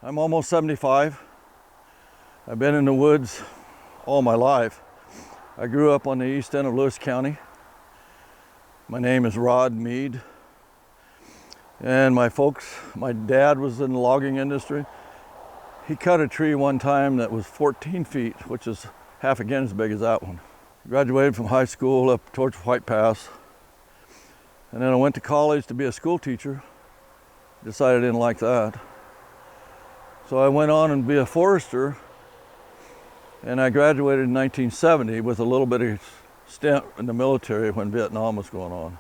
I'm almost 75. I've been in the woods all my life. I grew up on the east end of Lewis County. My name is Rod Meade. And my dad was in the logging industry. He cut a tree one time that was 14 feet, which is half again as big as that one. Graduated from high school up towards White Pass. And then I went to college to be a school teacher. Decided I didn't like that. So I went on and be a forester. And I graduated in 1970 with a little bit of stint in the military when Vietnam was going on.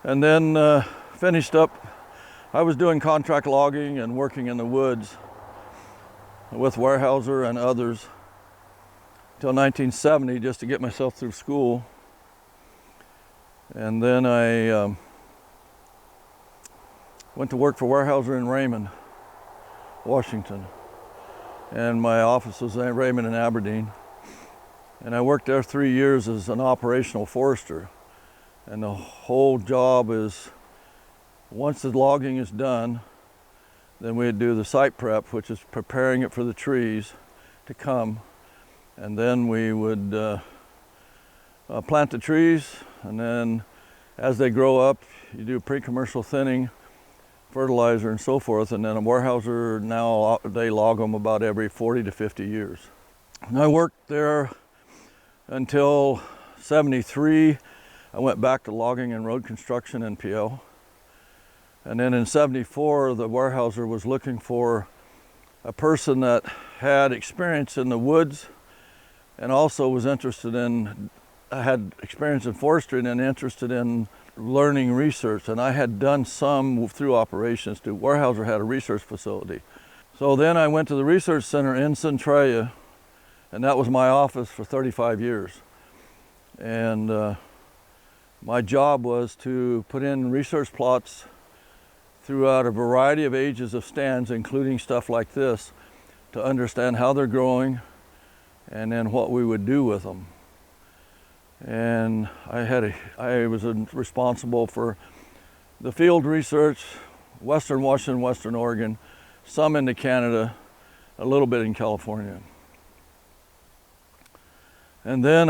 And then finished up. I was doing contract logging and working in the woods with Weyerhaeuser and others until 1970, just to get myself through school. And then I went to work for Weyerhaeuser in Raymond, Washington. And my office was in Raymond and Aberdeen. And I worked there 3 years as an operational forester. And the whole job is, once the logging is done, then we'd do the site prep, which is preparing it for the trees to come. And then we would plant the trees, and then as they grow up, you do pre-commercial thinning, fertilizer, and so forth. And then a Weyerhaeuser, now they log them about every 40 to 50 years. And I worked there until 73. I went back to logging and road construction in PL. And then in 74, the Weyerhaeuser was looking for a person that had experience in the woods and also was interested in, had experience in forestry and interested in learning research. And I had done some through operations too. Weyerhaeuser had a research facility. So then I went to the research center in Centralia, and that was my office for 35 years. And my job was to put in research plots throughout a variety of ages of stands, including stuff like this, to understand how they're growing and then what we would do with them. And I was responsible for the field research, Western Washington, Western Oregon, some into Canada, a little bit in California. And then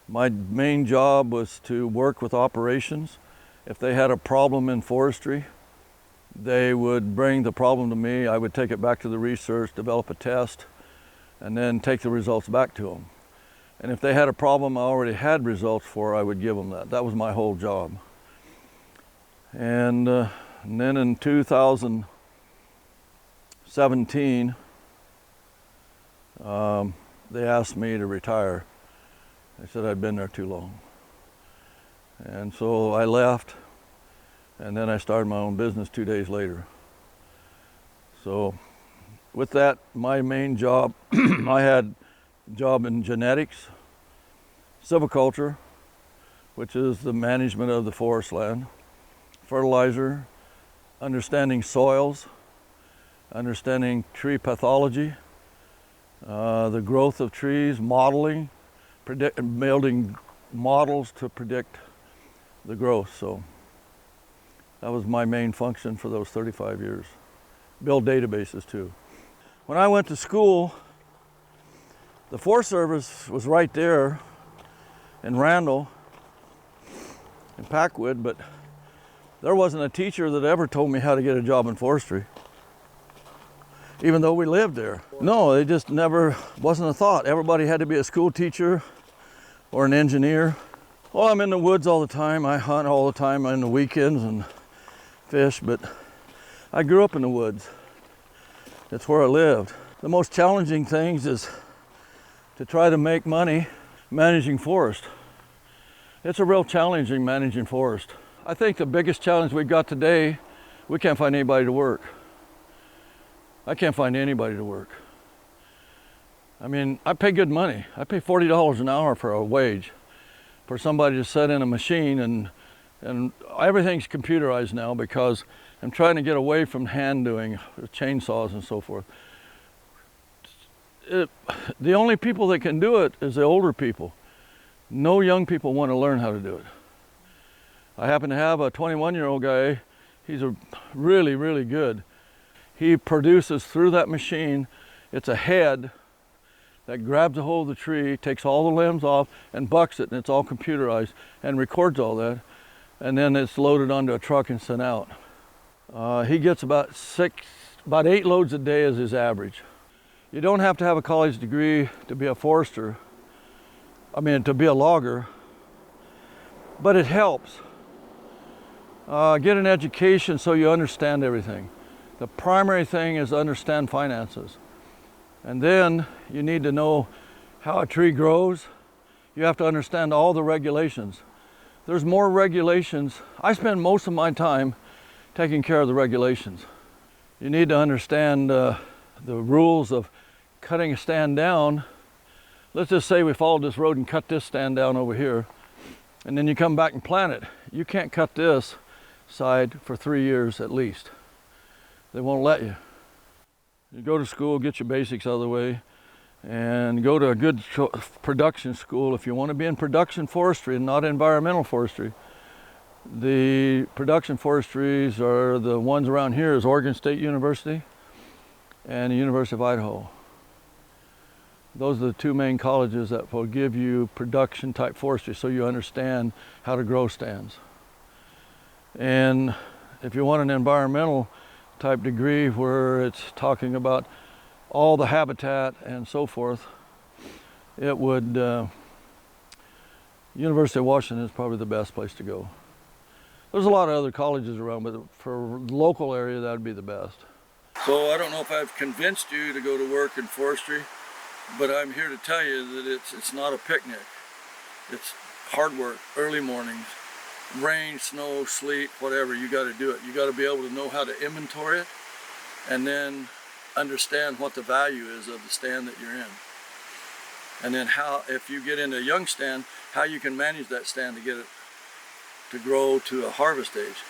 my main job was to work with operations. If they had a problem in forestry, they would bring the problem to me. I would take it back to the research, develop a test, and then take the results back to them. And if they had a problem I already had results for, I would give them that. That was my whole job. And then in 2017, they asked me to retire. They said I'd been there too long. And so I left, and then I started my own business 2 days later. So with that, my main job, I had a job in genetics, silviculture, which is the management of the forest land, fertilizer, understanding soils, understanding tree pathology, the growth of trees, modeling, building models to predict the growth. So that was my main function for those 35 years. Build databases too. When I went to school, the Forest Service was right there in Randall, in Packwood, but there wasn't a teacher that ever told me how to get a job in forestry, even though we lived there. No, it just never wasn't a thought. Everybody had to be a school teacher or an engineer. Well, I'm in the woods all the time. I hunt all the time on the weekends and fish, but I grew up in the woods. That's where I lived. The most challenging things is to try to make money managing forest. It's a real challenging managing forest. I think the biggest challenge we've got today, we can't find anybody to work. I can't find anybody to work. I mean, I pay good money. I pay $40 an hour for a wage for somebody to set in a machine, and everything's computerized now because I'm trying to get away from hand doing chainsaws and so forth. The only people that can do it is the older people. No young people want to learn how to do it. I happen to have a 21-year-old guy. He's a really, really good. he produces through that machine. It's a head that grabs a hold of the tree, takes all the limbs off and bucks it, and it's all computerized and records all that, and then it's loaded onto a truck and sent out. He gets about 8 loads a day is his average. You don't have to have a college degree to be a forester, to be a logger, but it helps. Get an education so you understand everything. The primary thing is to understand finances. And then you need to know how a tree grows. You have to understand all the regulations. There's more regulations. I spend most of my time taking care of the regulations. You need to understand the rules of cutting a stand down. Let's just say we followed this road and cut this stand down over here, and then you come back and plant it. You can't cut this side for 3 years at least. They won't let you. You go to school, get your basics out of the way, and go to a good production school. If you want to be in production forestry and not environmental forestry, the production forestries are the ones around here is Oregon State University and the University of Idaho. Those are the two main colleges that will give you production type forestry so you understand how to grow stands. And if you want an environmental type degree where it's talking about all the habitat and so forth, it would, University of Washington is probably the best place to go. There's a lot of other colleges around, but for local area, that would be the best. So I don't know if I've convinced you to go to work in forestry, but I'm here to tell you that it's not a picnic. It's hard work, early mornings, rain, snow, sleet, whatever, you got to do it. You got to be able to know how to inventory it and then understand what the value is of the stand that you're in. And then how, if you get into a young stand, how you can manage that stand to get it to grow to a harvest age.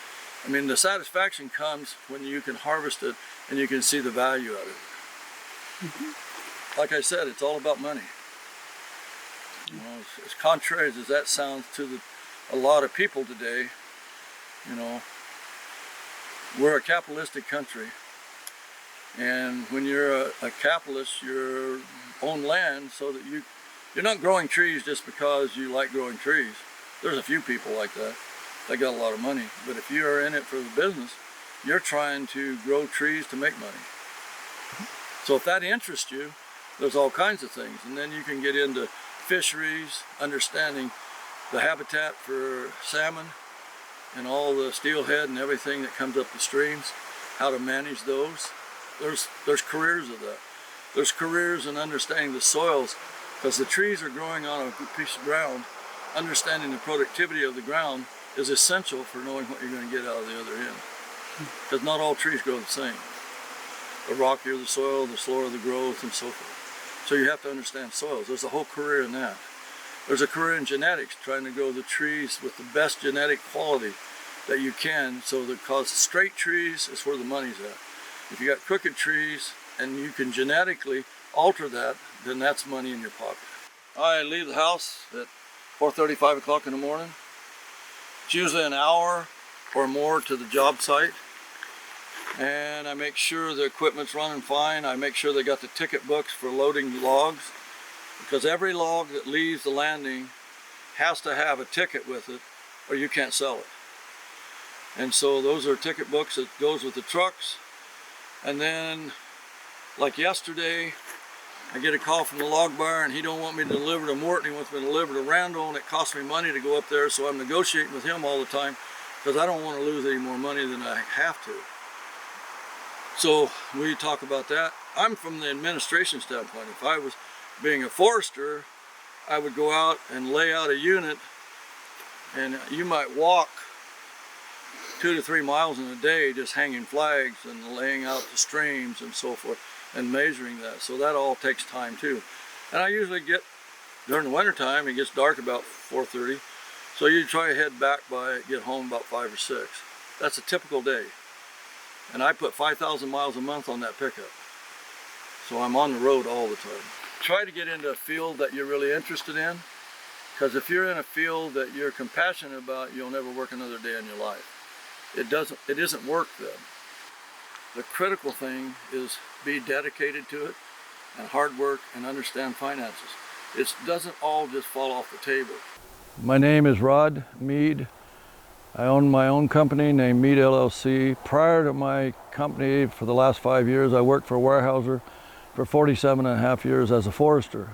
The satisfaction comes when you can harvest it and you can see the value of it. Mm-hmm. Like I said, it's all about money. As contrary as that sounds to a lot of people today, we're a capitalistic country. And when you're a capitalist, you own land so that you're not growing trees just because you like growing trees. There's a few people like that. They got a lot of money. But if you're in it for the business, you're trying to grow trees to make money. So if that interests you, there's all kinds of things. And then you can get into fisheries, understanding the habitat for salmon and all the steelhead and everything that comes up the streams, how to manage those. There's careers of that. There's careers in understanding the soils, because the trees are growing on a piece of ground. Understanding the productivity of the ground is essential for knowing what you're going to get out of the other end. Because not all trees grow the same. The rockier the soil, the slower the growth, and so forth. So you have to understand soils. There's a whole career in that. There's a career in genetics, trying to grow the trees with the best genetic quality that you can, so that cause straight trees is where the money's at. If you got crooked trees and you can genetically alter that, then that's money in your pocket. I leave the house at 4:30, 5 o'clock in the morning. It's usually an hour or more to the job site. And I make sure the equipment's running fine. I make sure they got the ticket books for loading logs, because every log that leaves the landing has to have a ticket with it or you can't sell it. And so those are ticket books that goes with the trucks. And then, like yesterday, I get a call from the log buyer and he don't want me to deliver to Morton, he wants me to deliver to Randall, and it costs me money to go up there, so I'm negotiating with him all the time because I don't want to lose any more money than I have to. So we talk about that. I'm from the administration standpoint. If I was being a forester, I would go out and lay out a unit, and you might walk 2 to 3 miles in a day just hanging flags and laying out the streams and so forth and measuring that. So that all takes time too. And I usually get, during the winter time, it gets dark about 4:30. So you try to head back get home about 5 or 6. That's a typical day. And I put 5,000 miles a month on that pickup. So I'm on the road all the time. Try to get into a field that you're really interested in, because if you're in a field that you're compassionate about, you'll never work another day in your life. It isn't work then. The critical thing is be dedicated to it and hard work and understand finances. It doesn't all just fall off the table. My name is Rod Meade. I own my own company named Meade LLC. Prior to my company, for the last 5 years, I worked for Weyerhaeuser for 47 and a half years as a forester.